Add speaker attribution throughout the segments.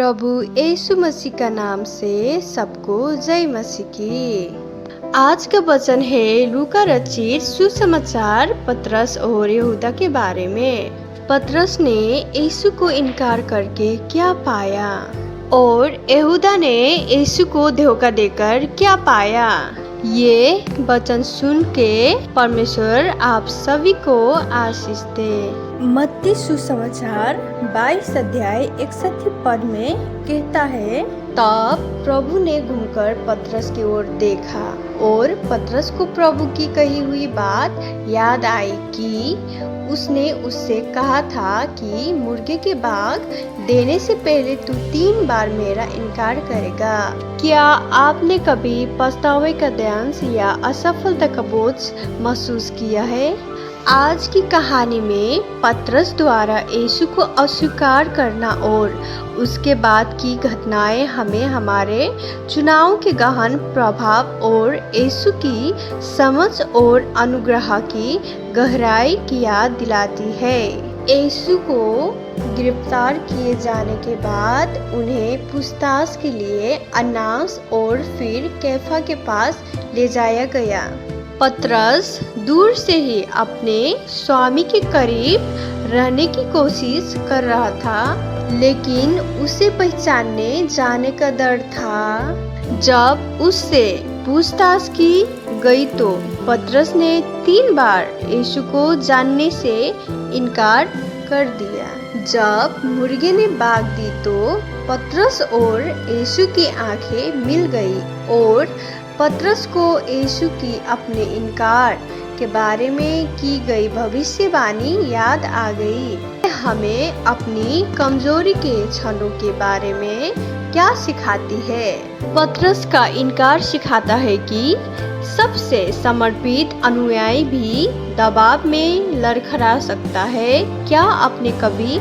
Speaker 1: प्रभु यीशु मसीह का नाम से सबको जय मसीह की। आज का वचन है लूका रचित सुसमाचार पतरस और यहूदा के बारे में। पतरस ने यीशु को इनकार करके क्या पाया और यहूदा ने यीशु को धोखा देकर क्या पाया। ये वचन सुन के परमेश्वर आप सभी को आशीष दे। मत्ती सुसमाचार 22 अध्याय 61 पद में कहता है, तब प्रभु ने घूमकर पतरस की ओर देखा और पतरस को प्रभु की कही हुई बात याद आई कि उसने उससे कहा था कि मुर्गे के बाग देने से पहले तू 3 बार मेरा इनकार करेगा। क्या आपने कभी पछतावे का दंश या असफलता का बोझ महसूस किया है? आज की कहानी में पतरस द्वारा यीशु को अस्वीकार करना और उसके बाद की घटनाएं हमें हमारे चुनाव के गहन प्रभाव और यीशु की समझ और अनुग्रह की गहराई की याद दिलाती है। यीशु को गिरफ्तार किए जाने के बाद उन्हें पूछताछ के लिए अन्नास और फिर कैफा के पास ले जाया गया। पतरस दूर से ही अपने स्वामी के करीब रहने की कोशिश कर रहा था, लेकिन उसे पहचानने जाने का डर था। जब उससे पूछताछ की गई तो पतरस ने 3 बार यीशु को जानने से इनकार कर दिया। जब मुर्गे ने बाग दी तो पतरस और यीशु की आंखें मिल गई और पतरस को यीशु की अपने इनकार के बारे में की गई भविष्यवाणी याद आ गई। हमें अपनी कमजोरी के क्षणों के बारे में क्या सिखाती है? पतरस का इनकार सिखाता है कि सबसे समर्पित अनुयायी भी दबाव में लड़खड़ा सकता है। क्या आपने कभी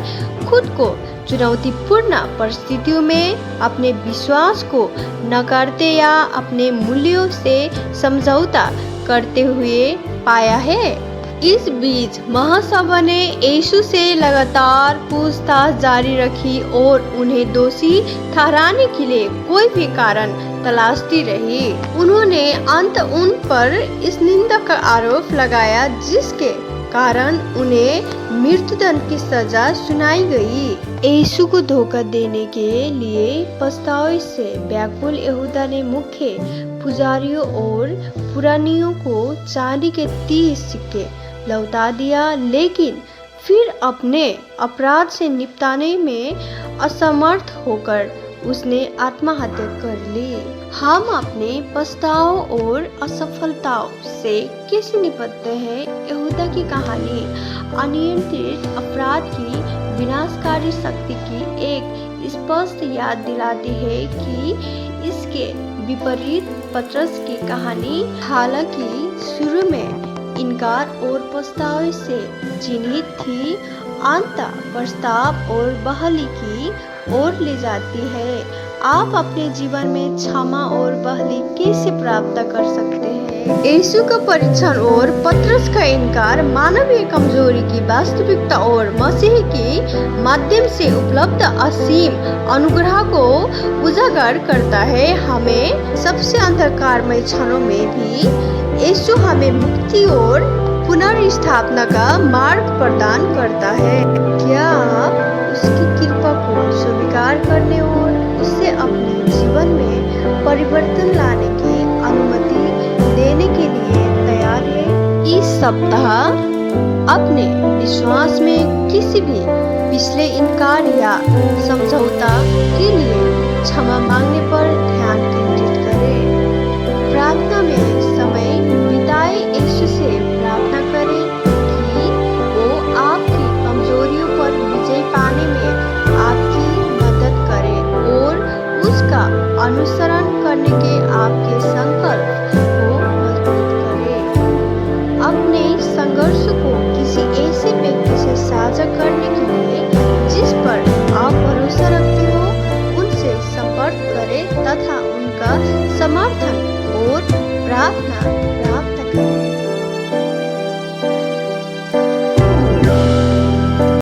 Speaker 1: खुद को चुनौतीपूर्ण परिस्थितियों में अपने विश्वास को नकारते या अपने मूल्यों से समझौता करते हुए पाया है? इस बीच महासभा ने यीशु से लगातार पूछताछ जारी रखी और उन्हें दोषी ठहराने के लिए कोई भी कारण तलाशती रही। उन्होंने अंत उन पर इस निंदा का आरोप लगाया जिसके कारण उन्हें मृत्युदंड की सजा सुनाई गई। यीशु को धोखा देने के लिए पछतावे से व्याकुल यहूदा ने मुख्य पुजारियों और पुरानियों को चांदी के 30 सिक्के लौटा दिया, लेकिन फिर अपने अपराध से निपटाने में असमर्थ होकर उसने आत्महत्या कर ली। हम अपने पछताव और असफलताओं से कैसे निपटते हैं? यहूदा की कहानी अनियंत्रित अपराध की विनाशकारी शक्ति की एक स्पष्ट याद दिलाती है कि इसके विपरीत पतरस की कहानी हालांकि शुरू में इनकार और पछतावे से चिन्हित थी, अंत पछताव और बहाली की ओर ले जाती है। आप अपने जीवन में क्षमा और बहाली कैसे प्राप्त कर सकते हैं? यीशु का परीक्षण और पतरस का इनकार मानवीय कमजोरी की वास्तविकता और मसीह के माध्यम से उपलब्ध असीम अनुग्रह को उजागर करता है। हमें सबसे अंधकारमय क्षणों में भी यीशु हमें मुक्ति और पुनर्स्थापना का मार्ग प्रदान करता है। क्या आप उसकी कृपा को स्वीकार करने और उससे अपने जीवन में परिवर्तन लाने की अनुमति देने के लिए तैयार हैं? इस सप्ताह अपने विश्वास में किसी भी पिछले इनकार या समझौता के लिए क्षमा मांगने पर ध्यान केंद्रित करें। प्रार्थना में समय बिताए, यीशु से